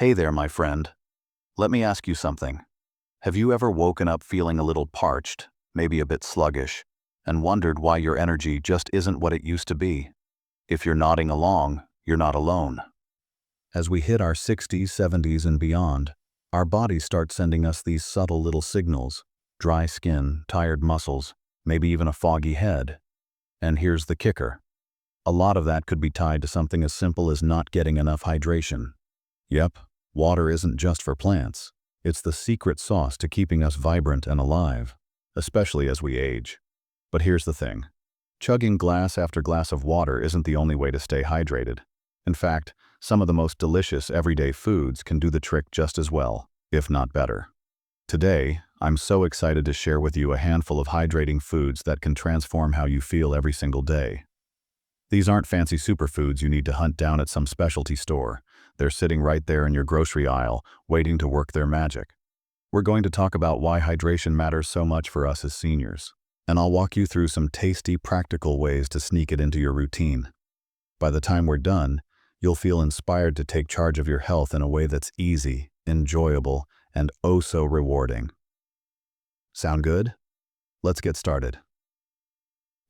Hey there, my friend. Let me ask you something. Have you ever woken up feeling a little parched, maybe a bit sluggish, and wondered why your energy just isn't what it used to be? If you're nodding along, you're not alone. As we hit our 60s, 70s, and beyond, our bodies start sending us these subtle little signals: dry skin, tired muscles, maybe even a foggy head. And here's the kicker. A lot of that could be tied to something as simple as not getting enough hydration. Yep, water isn't just for plants. It's the secret sauce to keeping us vibrant and alive, especially as we age. But here's the thing. Chugging glass after glass of water isn't the only way to stay hydrated. In fact, some of the most delicious everyday foods can do the trick just as well, if not better. Today, I'm so excited to share with you a handful of hydrating foods that can transform how you feel every single day. These aren't fancy superfoods you need to hunt down at some specialty store. They're sitting right there in your grocery aisle, waiting to work their magic. We're going to talk about why hydration matters so much for us as seniors, and I'll walk you through some tasty, practical ways to sneak it into your routine. By the time we're done, you'll feel inspired to take charge of your health in a way that's easy, enjoyable, and oh so rewarding. Sound good? Let's get started.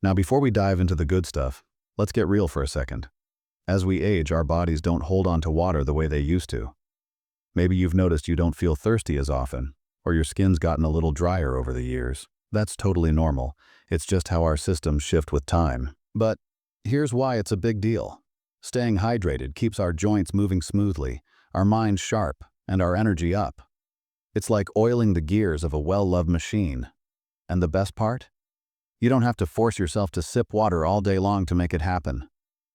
Now, before we dive into the good stuff, let's get real for a second. As we age, our bodies don't hold on to water the way they used to. Maybe you've noticed you don't feel thirsty as often, or your skin's gotten a little drier over the years. That's totally normal. It's just how our systems shift with time. But here's why it's a big deal. Staying hydrated keeps our joints moving smoothly, our minds sharp, and our energy up. It's like oiling the gears of a well-loved machine. And the best part? You don't have to force yourself to sip water all day long to make it happen.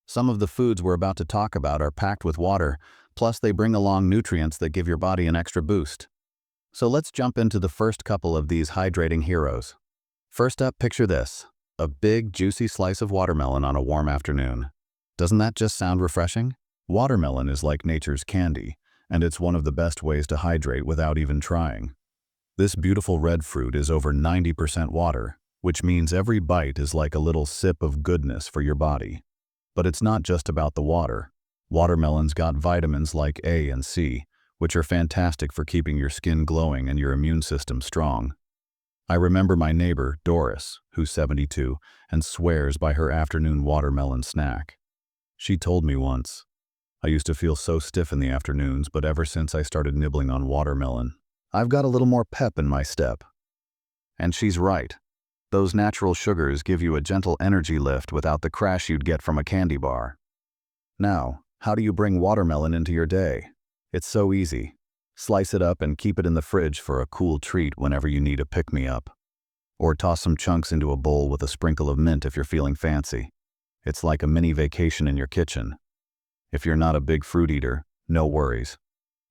Some of the foods we're about to talk about are packed with water, plus they bring along nutrients that give your body an extra boost. So let's jump into the first couple of these hydrating heroes. First up, picture this: a big, juicy slice of watermelon on a warm afternoon. Doesn't that just sound refreshing? Watermelon is like nature's candy, and it's one of the best ways to hydrate without even trying. This beautiful red fruit is over 90% water, which means every bite is like a little sip of goodness for your body. But it's not just about the water. Watermelon's got vitamins like A and C, which are fantastic for keeping your skin glowing and your immune system strong. I remember my neighbor, Doris, who's 72, and swears by her afternoon watermelon snack. She told me once, "I used to feel so stiff in the afternoons, but ever since I started nibbling on watermelon, I've got a little more pep in my step." And she's right. Those natural sugars give you a gentle energy lift without the crash you'd get from a candy bar. Now, how do you bring watermelon into your day? It's so easy. Slice it up and keep it in the fridge for a cool treat whenever you need a pick-me-up. Or toss some chunks into a bowl with a sprinkle of mint if you're feeling fancy. It's like a mini vacation in your kitchen. If you're not a big fruit eater, no worries.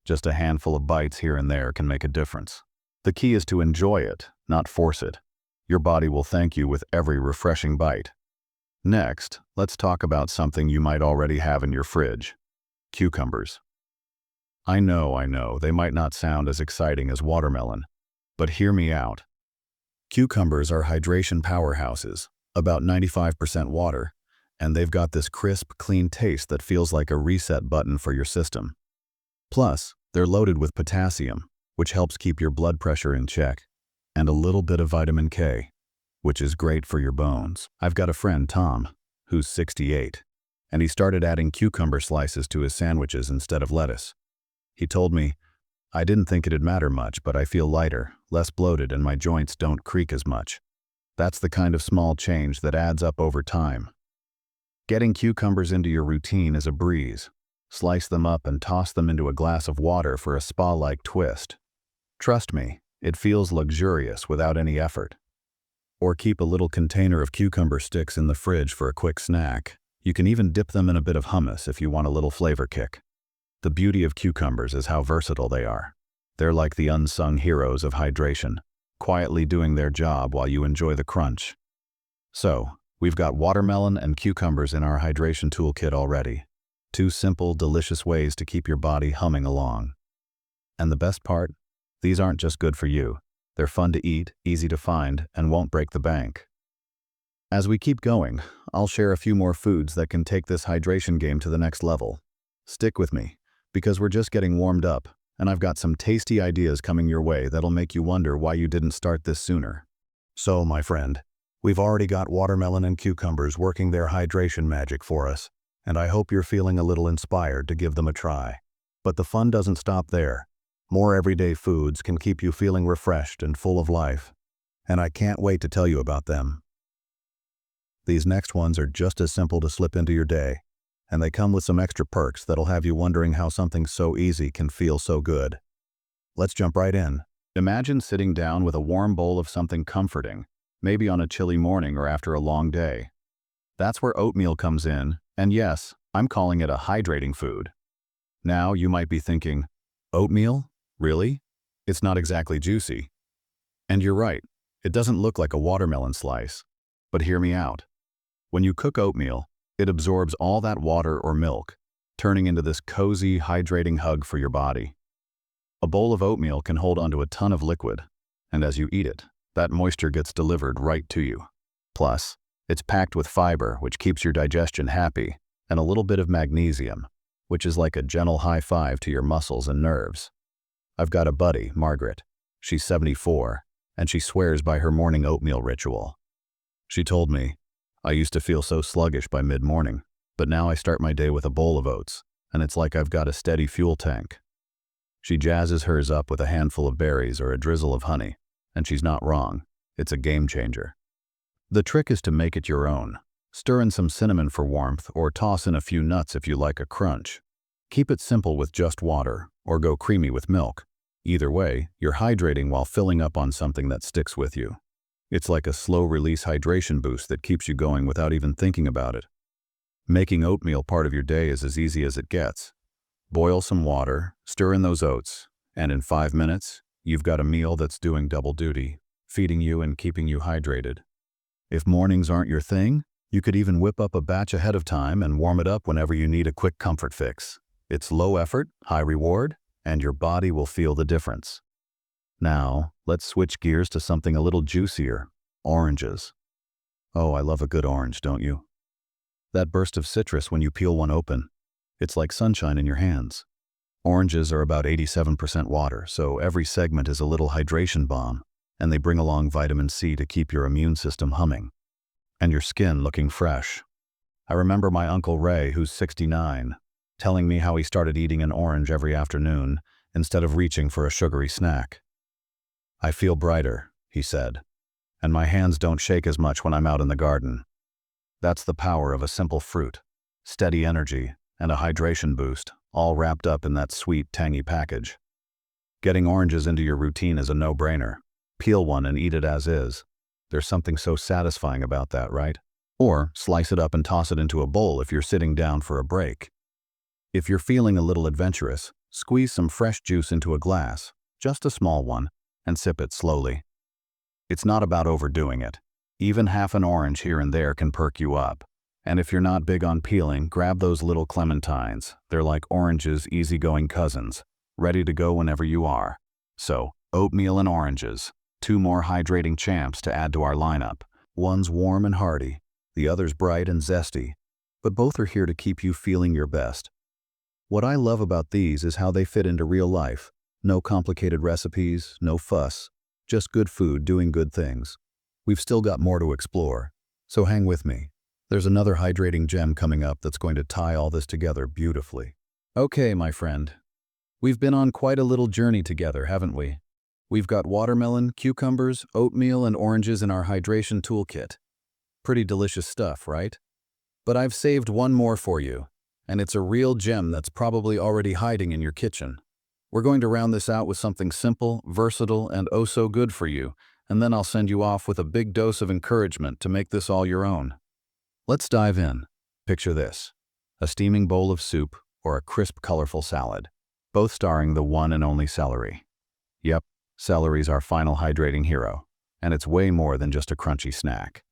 Just a handful of bites here and there can make a difference. The key is to enjoy it, not force it. Your body will thank you with every refreshing bite. Next, let's talk about something you might already have in your fridge: cucumbers. I know, they might not sound as exciting as watermelon, but hear me out. Cucumbers are hydration powerhouses, about 95% water, and they've got this crisp, clean taste that feels like a reset button for your system. Plus, they're loaded with potassium, which helps keep your blood pressure in check, and a little bit of vitamin K, which is great for your bones. I've got a friend, Tom, who's 68, and he started adding cucumber slices to his sandwiches instead of lettuce. He told me, "I didn't think it'd matter much, but I feel lighter, less bloated, and my joints don't creak as much." That's the kind of small change that adds up over time. Getting cucumbers into your routine is a breeze. Slice them up and toss them into a glass of water for a spa-like twist. Trust me, it feels luxurious without any effort. Or keep a little container of cucumber sticks in the fridge for a quick snack. You can even dip them in a bit of hummus if you want a little flavor kick. The beauty of cucumbers is how versatile they are. They're like the unsung heroes of hydration, quietly doing their job while you enjoy the crunch. So, we've got watermelon and cucumbers in our hydration toolkit already. Two simple, delicious ways to keep your body humming along. And the best part? These aren't just good for you. They're fun to eat, easy to find, and won't break the bank. As we keep going, I'll share a few more foods that can take this hydration game to the next level. Stick with me, because we're just getting warmed up, and I've got some tasty ideas coming your way that'll make you wonder why you didn't start this sooner. So, my friend, we've already got watermelon and cucumbers working their hydration magic for us, and I hope you're feeling a little inspired to give them a try. But the fun doesn't stop there. More everyday foods can keep you feeling refreshed and full of life, and I can't wait to tell you about them. These next ones are just as simple to slip into your day, and they come with some extra perks that'll have you wondering how something so easy can feel so good. Let's jump right in. Imagine sitting down with a warm bowl of something comforting, maybe on a chilly morning or after a long day. That's where oatmeal comes in, and yes, I'm calling it a hydrating food. Now you might be thinking, oatmeal? Really? It's not exactly juicy. And you're right, it doesn't look like a watermelon slice. But hear me out. When you cook oatmeal, it absorbs all that water or milk, turning into this cozy, hydrating hug for your body. A bowl of oatmeal can hold onto a ton of liquid, and as you eat it, that moisture gets delivered right to you. Plus, it's packed with fiber, which keeps your digestion happy, and a little bit of magnesium, which is like a gentle high five to your muscles and nerves. I've got a buddy, Margaret. She's 74, and she swears by her morning oatmeal ritual. She told me, I used to feel so sluggish by mid-morning, but now I start my day with a bowl of oats, and it's like I've got a steady fuel tank. She jazzes hers up with a handful of berries or a drizzle of honey, and she's not wrong. It's a game changer. The trick is to make it your own. Stir in some cinnamon for warmth or toss in a few nuts if you like a crunch. Keep it simple with just water, or go creamy with milk. Either way, you're hydrating while filling up on something that sticks with you. It's like a slow-release hydration boost that keeps you going without even thinking about it. Making oatmeal part of your day is as easy as it gets. Boil some water, stir in those oats, and in 5 minutes, you've got a meal that's doing double duty, feeding you and keeping you hydrated. If mornings aren't your thing, you could even whip up a batch ahead of time and warm it up whenever you need a quick comfort fix. It's low effort, high reward, and your body will feel the difference. Now, let's switch gears to something a little juicier, oranges. Oh, I love a good orange, don't you? That burst of citrus when you peel one open. It's like sunshine in your hands. Oranges are about 87% water, so every segment is a little hydration bomb, and they bring along vitamin C to keep your immune system humming. And your skin looking fresh. I remember my Uncle Ray, who's 69, telling me how he started eating an orange every afternoon instead of reaching for a sugary snack. I feel brighter, he said, and my hands don't shake as much when I'm out in the garden. That's the power of a simple fruit, steady energy, and a hydration boost, all wrapped up in that sweet, tangy package. Getting oranges into your routine is a no-brainer. Peel one and eat it as is. There's something so satisfying about that, right? Or slice it up and toss it into a bowl if you're sitting down for a break. If you're feeling a little adventurous, squeeze some fresh juice into a glass, just a small one, and sip it slowly. It's not about overdoing it. Even half an orange here and there can perk you up. And if you're not big on peeling, grab those little clementines. They're like oranges' easygoing cousins, ready to go whenever you are. So, oatmeal and oranges, 2 more hydrating champs to add to our lineup. One's warm and hearty, the other's bright and zesty, but both are here to keep you feeling your best. What I love about these is how they fit into real life. No complicated recipes, no fuss, just good food doing good things. We've still got more to explore, so hang with me. There's another hydrating gem coming up that's going to tie all this together beautifully. Okay, my friend. We've been on quite a little journey together, haven't we? We've got watermelon, cucumbers, oatmeal, and oranges in our hydration toolkit. Pretty delicious stuff, right? But I've saved one more for you, and it's a real gem that's probably already hiding in your kitchen. We're going to round this out with something simple, versatile, and oh so good for you, and then I'll send you off with a big dose of encouragement to make this all your own. Let's dive in. Picture this: a steaming bowl of soup or a crisp, colorful salad, both starring the one and only celery. Yep, celery's our final hydrating hero, and it's way more than just a crunchy snack.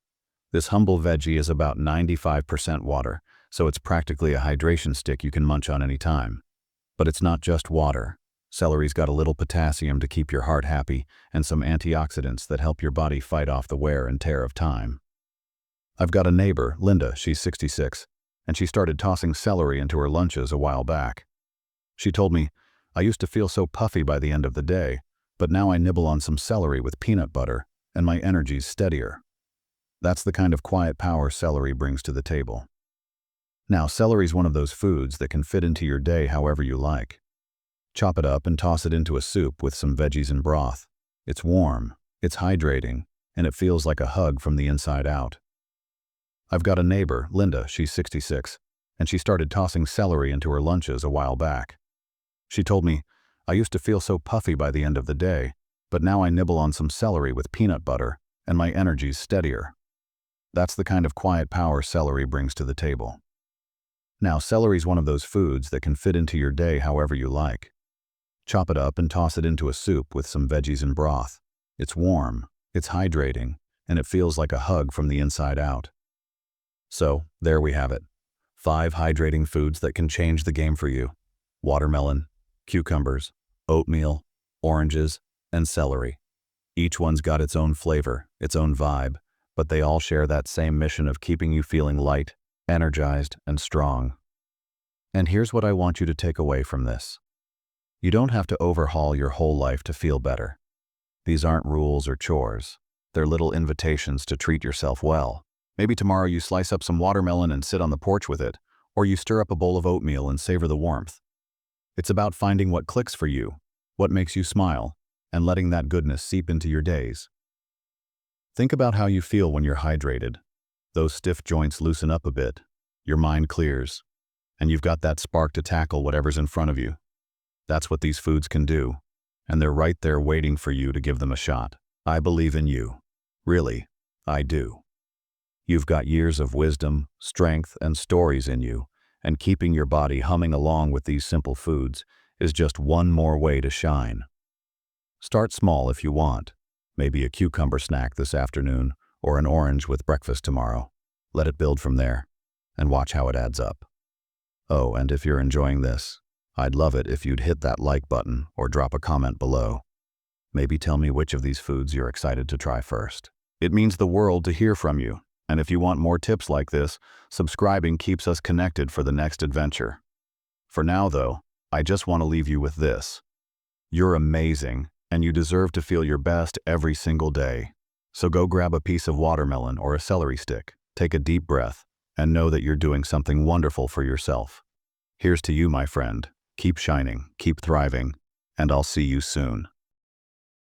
This humble veggie is about 95% water, so it's practically a hydration stick you can munch on any time. But it's not just water. Celery's got a little potassium to keep your heart happy and some antioxidants that help your body fight off the wear and tear of time. I've got a neighbor, Linda, she's 66, and she started tossing celery into her lunches a while back. She told me, "I used to feel so puffy by the end of the day, but now I nibble on some celery with peanut butter, and my energy's steadier." That's the kind of quiet power celery brings to the table. Now, celery's one of those foods that can fit into your day however you like. Chop it up and toss it into a soup with some veggies and broth. It's warm, it's hydrating, and it feels like a hug from the inside out. I've got a neighbor, Linda, she's 66, and she started tossing celery into her lunches a while back. She told me, "I used to feel so puffy by the end of the day, but now I nibble on some celery with peanut butter, and my energy's steadier." That's the kind of quiet power celery brings to the table. Now, celery's one of those foods that can fit into your day however you like. Chop it up and toss it into a soup with some veggies and broth. It's warm, it's hydrating, and it feels like a hug from the inside out. So, there we have it. 5 hydrating foods that can change the game for you. Watermelon, cucumbers, oatmeal, oranges, and celery. Each one's got its own flavor, its own vibe, but they all share that same mission of keeping you feeling light, energized, and strong. And here's what I want you to take away from this. You don't have to overhaul your whole life to feel better. These aren't rules or chores. They're little invitations to treat yourself well. Maybe tomorrow you slice up some watermelon and sit on the porch with it, or you stir up a bowl of oatmeal and savor the warmth. It's about finding what clicks for you, what makes you smile, and letting that goodness seep into your days. Think about how you feel when you're hydrated. Those stiff joints loosen up a bit, your mind clears, and you've got that spark to tackle whatever's in front of you. That's what these foods can do, and they're right there waiting for you to give them a shot. I believe in you. Really, I do. You've got years of wisdom, strength, and stories in you, and keeping your body humming along with these simple foods is just one more way to shine. Start small if you want. Maybe a cucumber snack this afternoon, or an orange with breakfast tomorrow. Let it build from there, and watch how it adds up. Oh, and if you're enjoying this, I'd love it if you'd hit that like button or drop a comment below. Maybe tell me which of these foods you're excited to try first. It means the world to hear from you, and if you want more tips like this, subscribing keeps us connected for the next adventure. For now, though, I just want to leave you with this. You're amazing, and you deserve to feel your best every single day. So go grab a piece of watermelon or a celery stick, take a deep breath, and know that you're doing something wonderful for yourself. Here's to you, my friend. Keep shining, keep thriving, and I'll see you soon.